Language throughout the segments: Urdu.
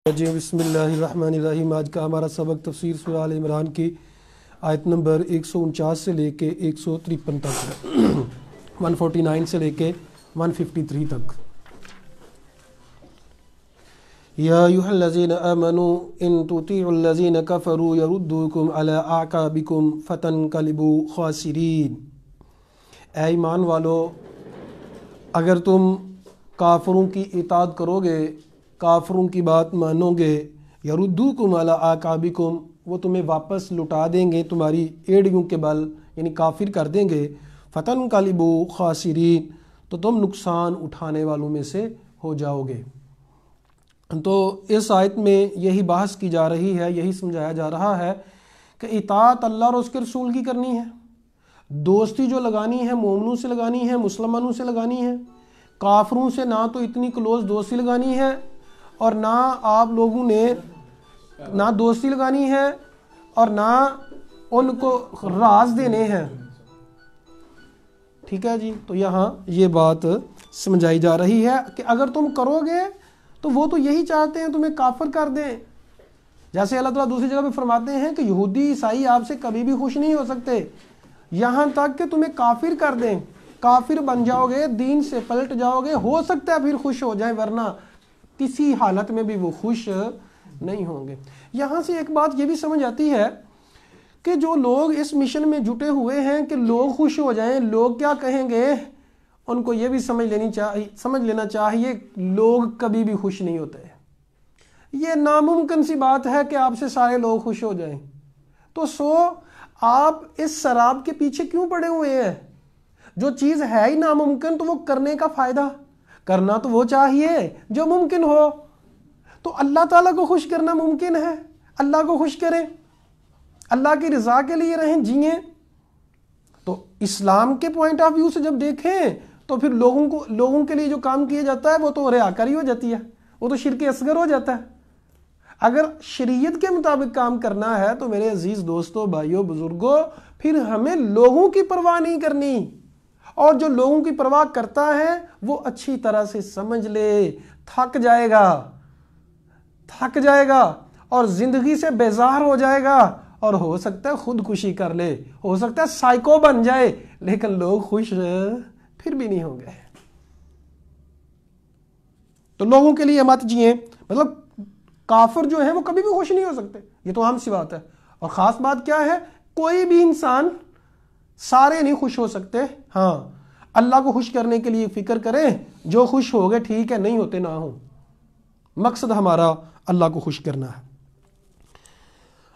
جی بسم اللہ الرحمن الرحیم۔ آج کا ہمارا سبق تفسیر سورہ آل عمران کی آیت نمبر 149 سے لے کے 153 تک ہے 149 سے لے کے 153 تک۔ یا ایھا الذین آمنوا ان تطیعوا الذین کفروا یردوکم علی اعقابکم فتنقلبوا خاسرین۔ اے ایمان والو، اگر تم کافروں کی اطاعت کرو گے، کافروں کی بات مانو گے، یردوکم علی اعقابکم، وہ تمہیں واپس لٹا دیں گے تمہاری ایڑیوں کے بل، یعنی کافر کر دیں گے، فتنقلبوا خاسرین، تو تم نقصان اٹھانے والوں میں سے ہو جاؤ گے۔ تو اس آیت میں یہی بحث کی جا رہی ہے، یہی سمجھایا جا رہا ہے کہ اطاعت اللہ اور اس کے رسول کی کرنی ہے، دوستی جو لگانی ہے مومنوں سے لگانی ہے، مسلمانوں سے لگانی ہے، کافروں سے نہ تو اتنی کلوز دوستی لگانی ہے اور نہ آپ لوگوں نے نہ دوستی لگانی ہے اور نہ ان کو راز دینے ہیں۔ ٹھیک ہے جی، تو یہاں یہ بات سمجھائی جا رہی ہے کہ اگر تم کرو گے تو وہ تو یہی چاہتے ہیں تمہیں کافر کر دیں۔ جیسے اللہ تعالیٰ دوسری جگہ پہ فرماتے ہیں کہ یہودی عیسائی آپ سے کبھی بھی خوش نہیں ہو سکتے یہاں تک کہ تمہیں کافر کر دیں، کافر بن جاؤ گے، دین سے پلٹ جاؤ گے، ہو سکتا ہے پھر خوش ہو جائیں، ورنہ کسی حالت میں بھی وہ خوش نہیں ہوں گے۔ یہاں سے ایک بات یہ بھی سمجھ آتی ہے کہ جو لوگ اس مشن میں جٹے ہوئے ہیں کہ لوگ خوش ہو جائیں، لوگ کیا کہیں گے، ان کو یہ بھی سمجھ لینا چاہیے لوگ کبھی بھی خوش نہیں ہوتے۔ یہ ناممکن سی بات ہے کہ آپ سے سارے لوگ خوش ہو جائیں، تو آپ اس سراب کے پیچھے کیوں پڑے ہوئے ہیں؟ جو چیز ہے ہی ناممکن تو وہ کرنے کا فائدہ، کرنا تو وہ چاہیے جو ممکن ہو۔ تو اللہ تعالیٰ کو خوش کرنا ممکن ہے، اللہ کو خوش کریں، اللہ کی رضا کے لیے رہیں، جئیں۔ تو اسلام کے پوائنٹ آف ویو سے جب دیکھیں تو پھر لوگوں کے لیے جو کام کیا جاتا ہے وہ تو ریاکاری ہو جاتی ہے، وہ تو شرک اصغر ہو جاتا ہے۔ اگر شریعت کے مطابق کام کرنا ہے تو میرے عزیز دوستوں، بھائیوں، بزرگوں، پھر ہمیں لوگوں کی پرواہ نہیں کرنی، اور جو لوگوں کی پرواہ کرتا ہے وہ اچھی طرح سے سمجھ لے تھک جائے گا اور زندگی سے بیزار ہو جائے گا، اور ہو سکتا ہے خودکشی کر لے، ہو سکتا ہے سائیکو بن جائے، لیکن لوگ خوش پھر بھی نہیں ہوں گے۔ تو لوگوں کے لیے مت جئیں، مطلب کافر جو ہیں وہ کبھی بھی خوش نہیں ہو سکتے، یہ تو عام سی بات ہے۔ اور خاص بات کیا ہے، کوئی بھی انسان سارے نہیں خوش ہو سکتے۔ ہاں، اللہ کو خوش کرنے کے لیے فکر کریں، جو خوش ہو گئے ٹھیک ہے، نہیں ہوتے نہ ہوں، مقصد ہمارا اللہ کو خوش کرنا ہے۔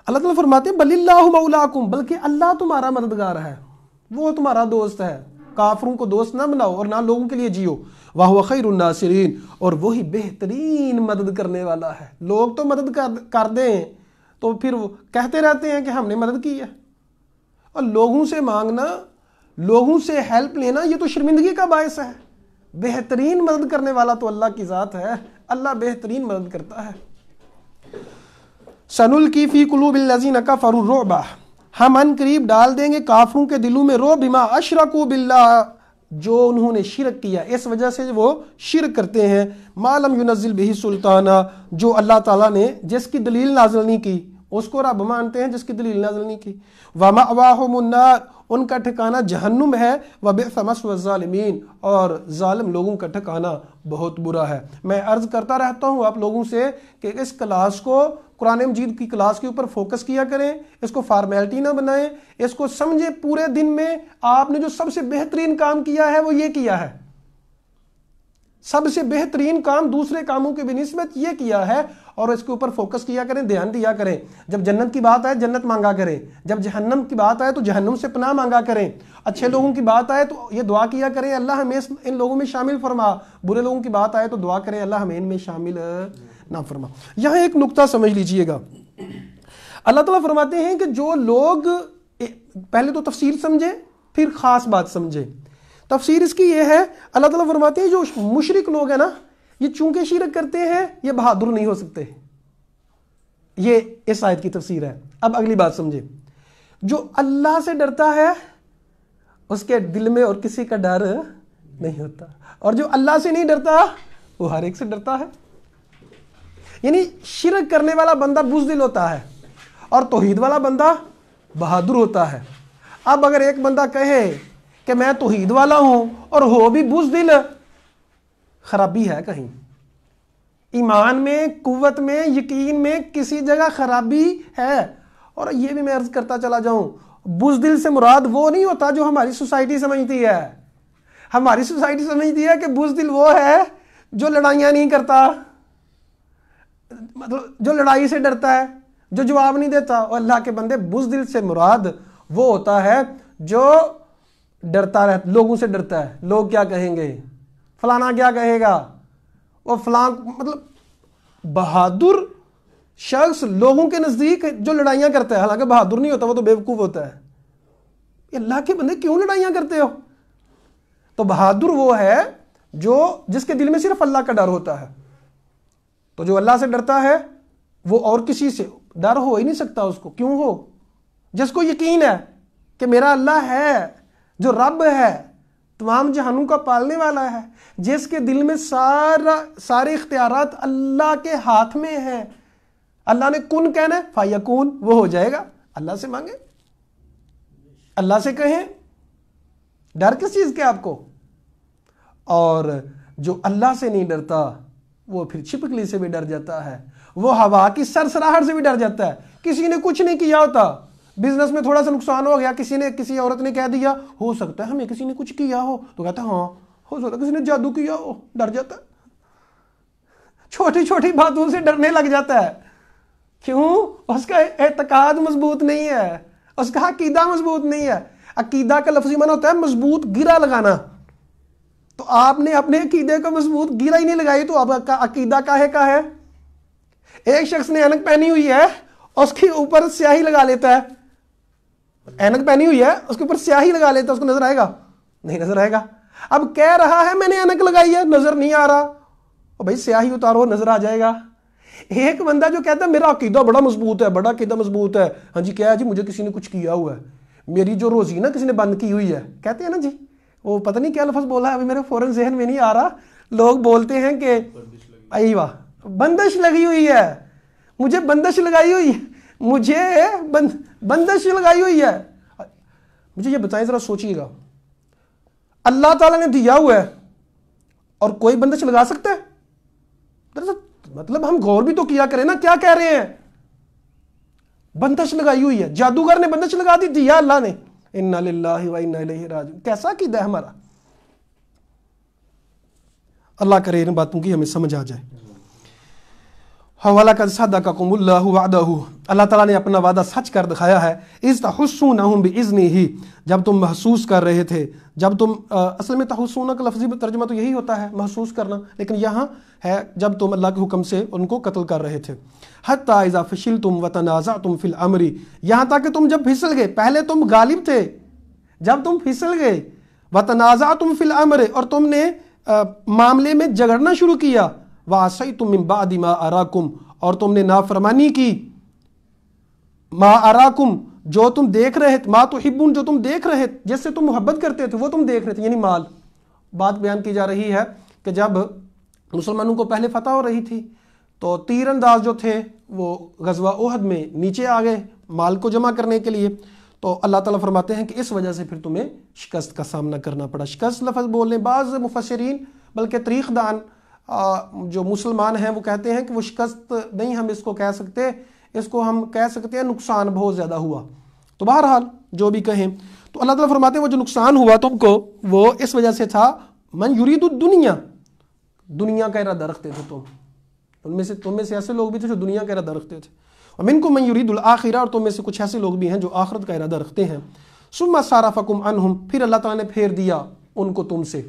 اللہ تعالیٰ فرماتے ہیں بل اللہ مولاکم، بلکہ اللہ تمہارا مددگار ہے، وہ تمہارا دوست ہے۔ کافروں کو دوست نہ بناؤ اور نہ لوگوں کے لیے جیو۔ وَهُوَ خَيْرُ النَّاصِرِينَ، اور وہی بہترین مدد کرنے والا ہے۔ لوگ تو مدد کر دیں تو پھر وہ کہتے رہتے ہیں کہ ہم نے مدد کی ہے، اور لوگوں سے مانگنا، لوگوں سے ہیلپ لینا، یہ تو شرمندگی کا باعث ہے۔ بہترین مدد کرنے والا تو اللہ کی ذات ہے، اللہ بہترین مدد کرتا ہے۔ سَنُلْقِي فِي قُلُوبِ الَّذِينَ كَفَرُوا الرُّعْبَ، ہم ان قریب ڈال دیں گے کافروں کے دلوں میں رعب، بِمَا أَشْرَكُوا بِاللَّهِ، جو انہوں نے شرک کیا، اس وجہ سے وہ شرک کرتے ہیں، مَا لَمْ يُنَزِّلْ بِهِ سُلْطَانًا، جو اللہ تعالیٰ نے جس کی دلیل نازل نہیں کی، اس کو رب مانتے ہیں جس کی دلیل نازل نہیں کی۔ وَمَأْوَاهُمُ النَّارُ، ان کا ٹھکانہ جہنم ہے، وَبِئْسَ مَثْوَى الظَّالِمِينَ، اور ظالم لوگوں کا ٹھکانہ بہت برا ہے۔ میں عرض کرتا رہتا ہوں آپ لوگوں سے کہ اس کلاس کو، قرآن مجید کی کلاس کے اوپر فوکس کیا کریں، اس کو فارمیلٹی نہ بنائیں، اس کو سمجھیں۔ پورے دن میں آپ نے جو سب سے بہترین کام کیا ہے وہ یہ کیا ہے، سب سے بہترین کام دوسرے کاموں کے بنسبت یہ کیا ہے، اور اس کے اوپر فوکس کیا کریں، دھیان دیا کریں۔ جب جنت کی بات آئے جنت مانگا کریں، جب جہنم کی بات آئے تو جہنم سے پناہ مانگا کریں، اچھے لوگوں کی بات آئے تو یہ دعا کیا کریں اللہ ہمیں ان لوگوں میں شامل فرما، برے لوگوں کی بات آئے تو دعا کریں اللہ ہمیں ان میں شامل نہ فرما۔ یہاں ایک نقطہ سمجھ لیجئے گا، اللہ تعالیٰ فرماتے ہیں کہ جو لوگ، پہلے تو تفسیر سمجھیں پھر خاص بات سمجھیں۔ تفسیر اس کی یہ ہے، اللہ تعالیٰ فرماتے ہیں جو مشرک لوگ ہیں نا، یہ چونکہ شرک کرتے ہیں یہ بہادر نہیں ہو سکتے۔ یہ اس آیت کی تفسیر ہے۔ اب اگلی بات سمجھیں، جو اللہ سے ڈرتا ہے اس کے دل میں اور کسی کا ڈر نہیں ہوتا، اور جو اللہ سے نہیں ڈرتا وہ ہر ایک سے ڈرتا ہے۔ یعنی شرک کرنے والا بندہ بزدل ہوتا ہے اور توحید والا بندہ بہادر ہوتا ہے۔ اب اگر ایک بندہ کہے کہ میں توحید والا ہوں اور ہو بھی بزدل، خرابی ہے کہیں، ایمان میں، قوت میں، یقین میں کسی جگہ خرابی ہے۔ اور یہ بھی میں عرض کرتا چلا جاؤں، بزدل سے مراد وہ نہیں ہوتا جو ہماری سوسائٹی سمجھتی ہے۔ ہماری سوسائٹی سمجھتی ہے کہ بزدل وہ ہے جو لڑائیاں نہیں کرتا، مطلب جو لڑائی سے ڈرتا ہے، جو جواب نہیں دیتا۔ اور اللہ کے بندے، بزدل سے مراد وہ ہوتا ہے جو ڈرتا رہتا، لوگوں سے ڈرتا ہے، لوگ کیا کہیں گے، فلانا کیا کہے گا، وہ فلاں، مطلب بہادر شخص لوگوں کے نزدیک جو لڑائیاں کرتا ہے، حالانکہ بہادر نہیں ہوتا، وہ تو بیوقوف ہوتا ہے۔ اللہ کے بندے کیوں لڑائیاں کرتے ہو؟ تو بہادر وہ ہے جس کے دل میں صرف اللہ کا ڈر ہوتا ہے۔ تو جو اللہ سے ڈرتا ہے وہ اور کسی سے ڈر ہو ہی نہیں سکتا اس کو، کیوں ہو؟ جس کو یقین ہے کہ میرا اللہ ہے، جو رب ہے، تمام جہانوں کا پالنے والا ہے، جس کے دل میں سارے اختیارات اللہ کے ہاتھ میں ہیں۔ اللہ نے کن کہنا ہے، فیکون، وہ ہو جائے گا۔ اللہ سے مانگیں، اللہ سے کہیں، ڈر کس چیز کے آپ کو؟ اور جو اللہ سے نہیں ڈرتا وہ پھر چھپکلی سے بھی ڈر جاتا ہے، وہ ہوا کی سرسراہٹ سے بھی ڈر جاتا ہے۔ کسی نے کچھ نہیں کیا ہوتا، بزنس میں تھوڑا سا نقصان ہو گیا، کسی عورت نے کہہ دیا ہو سکتا ہے ہمیں کسی نے کچھ کیا ہو، تو کہتا ہے ہاں ہو سکتا ہے کسی نے جادو کیا ہو، ڈر جاتا ہے۔ چھوٹی چھوٹی باتوں سے ڈرنے لگ جاتا ہے، کیوں؟ اس کا اعتقاد مضبوط نہیں ہے، اس کا عقیدہ مضبوط نہیں ہے۔ عقیدہ کا لفظی معنی ہوتا ہے مضبوط گرہ لگانا۔ تو آپ نے اپنے عقیدے کو مضبوط گرہ ہی نہیں لگائی، تو اب عقیدہ کاہے کا ہے؟ ایک شخص نے اینک پہنی ہوئی ہے، اس کے اوپر سیاہی لگا لیتا ہے، اینک پہنی ہوئی ہے اس کے اوپر سیاہی لگا لیتا ہے، اس کو نظر آئے گا؟ نہیں نظر آئے گا۔ اب کہہ رہا ہے میں نے اینک لگائی ہے، نظر نہیں آ رہا، اور بھائی سیاہی اتارو نظر آ جائے گا۔ ایک بندہ جو کہتا ہے میرا عقیدہ بڑا مضبوط ہے، بڑا عقیدہ مضبوط ہے، ہاں جی کیا ہے جی، مجھے کسی نے کچھ کیا ہوا ہے، میری جو روزی نا کسی نے بند کی ہوئی ہے، کہتے ہیں نا جی، وہ پتہ نہیں کیا لفظ بولا ہے ابھی میرے فوراً ذہن میں نہیں آ رہا، لوگ بولتے ہیں کہ ایوہ بندش لگی ہوئی ہے، مجھے بندش لگائی ہوئی ہے، مجھے بندش لگائی ہوئی ہے۔ مجھے یہ بتائیں ذرا، سوچئے گا، اللہ تعالیٰ نے دیا ہوا ہے اور کوئی بندش لگا سکتا ہے؟ مطلب ہم غور بھی تو کیا کریں نا، کیا کہہ رہے ہیں؟ بندش لگائی ہوئی ہے، جادوگر نے بندش لگا دی، دیا اللہ نے، انا للہ و انا الیہ راجعون۔ کیسا عقیدہ ہے ہمارا؟ اللہ کرے ان باتوں کی ہمیں سمجھ آ جائے۔ وَلَقَدْ صَدَقَكُمُ اللَّهُ وَعْدَهُ، اللہ تعالیٰ نے اپنا وعدہ سچ کر دکھایا ہے۔ اِذْ تَحُسُّونَهُمْ بِإِذْنِهِ، جب تم محسوس کر رہے تھے، جب تم اصل میں تحسون کا لفظی ترجمہ تو یہی ہوتا ہے محسوس کرنا، لیکن یہاں ہے جب تم اللہ کے حکم سے ان کو قتل کر رہے تھے۔ حَتَّى إِذَا فَشِلْتُمْ وَتَنَازَعْتُمْ فِي الْأَمْرِ، یہاں تک کہ تم جب پھسل گئے، پہلے تم غالب تھے، جب تم پھسل گئے، وَتَنَازَعْتُمْ فِي الْأَمْرِ، اور تم نے معاملے میں جھگڑنا شروع کیا، وَعَصَيْتُمْ مِن بَعْدِ مَا أَرَاكُمْ، اور تم نے نافرمانی کی، ما اراکم، جو تم دیکھ رہے تھے، ما تحبون، جو تم دیکھ رہے تھے، جس سے تم محبت کرتے تھے وہ تم دیکھ رہے تھے، یعنی مال۔ بات بیان کی جا رہی ہے کہ جب مسلمانوں کو پہلے فتح ہو رہی تھی تو تیر انداز جو تھے وہ غزوہ احد میں نیچے آ گئے مال کو جمع کرنے کے لیے، تو اللہ تعالیٰ فرماتے ہیں کہ اس وجہ سے پھر تمہیں شکست کا سامنا کرنا پڑا۔ شکست لفظ بولنے بعض مفسرین بلکہ تاریخ دان جو مسلمان ہیں وہ کہتے ہیں کہ وہ شکست نہیں ہم اس کو کہہ سکتے، اس کو ہم کہہ سکتے ہیں نقصان بہت زیادہ ہوا۔ تو بہرحال جو بھی کہیں، تو اللہ تعالیٰ فرماتے ہیں وہ جو نقصان ہوا تم کو وہ اس وجہ سے تھا، من یرید الدنیا، دنیا کا ارادہ رکھتے تھے تم میں سے ایسے لوگ بھی تھے جو دنیا کا ارادہ رکھتے تھے، ومنکم من یرید الآخرہ، اور تم میں سے کچھ ایسے لوگ بھی ہیں جو آخرت کا ارادہ رکھتے ہیں۔ ثم صرفکم عنہم، پھر اللہ تعالیٰ نے پھیر دیا ان کو تم سے۔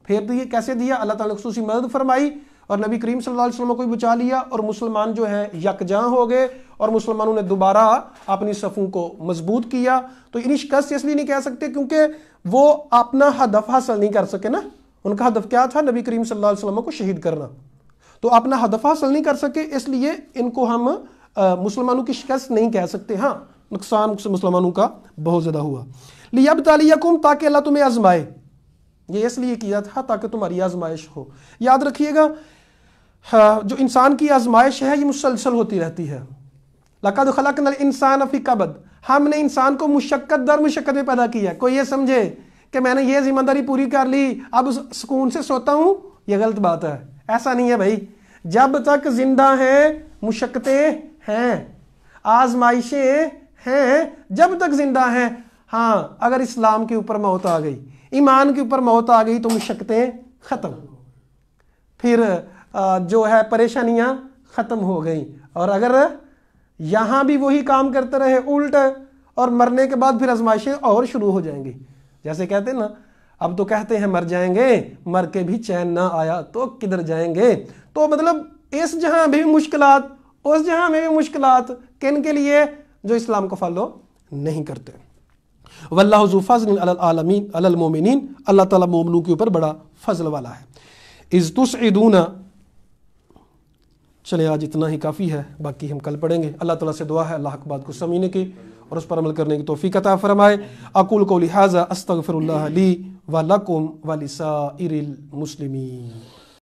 پھیر دیے کیسے دیا؟ اللہ تعالیٰ نے خصوصی مدد فرمائی اور نبی کریم صلی اللہ علیہ وسلم کو بھی بچا لیا، اور مسلمان جو ہیں یکجاں ہو گئے، اور مسلمانوں نے دوبارہ اپنی صفوں کو مضبوط کیا۔ تو انہیں شکست اس لیے نہیں کہہ سکتے کیونکہ وہ اپنا ہدف حاصل نہیں کر سکے نا، ان کا ہدف کیا تھا؟ نبی کریم صلی اللہ علیہ وسلم کو شہید کرنا، تو اپنا ہدف حاصل نہیں کر سکے، اس لیے ان کو ہم مسلمانوں کی شکست نہیں کہہ سکتے۔ ہاں نقصان مسلمانوں کا بہت زیادہ ہوا۔ لیبتلیکم، تاکہ اللہ تمہیں آزمائے، یہ اس لیے کیا تھا تاکہ تمہاری آزمائش ہو۔ یاد رکھیے گا جو انسان کی آزمائش ہے یہ مسلسل ہوتی رہتی ہے. لقد خلقنا الانسان فی کبد، ہم نے انسان کو مشقت در مشقت میں پیدا کیا ہے. کوئی یہ سمجھے کہ میں نے یہ ذمہ داری پوری کر لی اب سکون سے سوتا ہوں، یہ غلط بات ہے. ایسا نہیں ہے بھائی، جب تک زندہ ہیں مشقتیں ہیں، آزمائشیں ہیں، جب تک زندہ ہیں. ہاں اگر اسلام کے اوپر موت آ گئی، ایمان کے اوپر موت آ گئی تو مشقتیں ختم، پھر جو ہے پریشانیاں ختم ہو گئیں. اور اگر یہاں بھی وہی کام کرتے رہے الٹ، اور مرنے کے بعد پھر آزمائشیں اور شروع ہو جائیں گی. جیسے کہتے ہیں نا، اب تو کہتے ہیں مر جائیں گے، مر کے بھی چین نہ آیا تو کدھر جائیں گے. تو مطلب اس جہاں بھی مشکلات، اس جہاں میں بھی مشکلات، کن کے لیے؟ جو اسلام کو فالو نہیں کرتے. واللہ ذو فضل علی العالمین علی المومنین، اللہ تعالیٰ مومنوں کے اوپر بڑا فضل والا ہے. اذ تسعدون، چلے آج اتنا ہی کافی ہے، باقی ہم کل پڑھیں گے. اللہ تعالیٰ سے دعا ہے اللہ حق بات کو سمجھنے کی اور اس پر عمل کرنے کی توفیق عطا فرمائے. اقول قولی ھذا استغفر اللہ لی ولکم ولسائر المسلمین.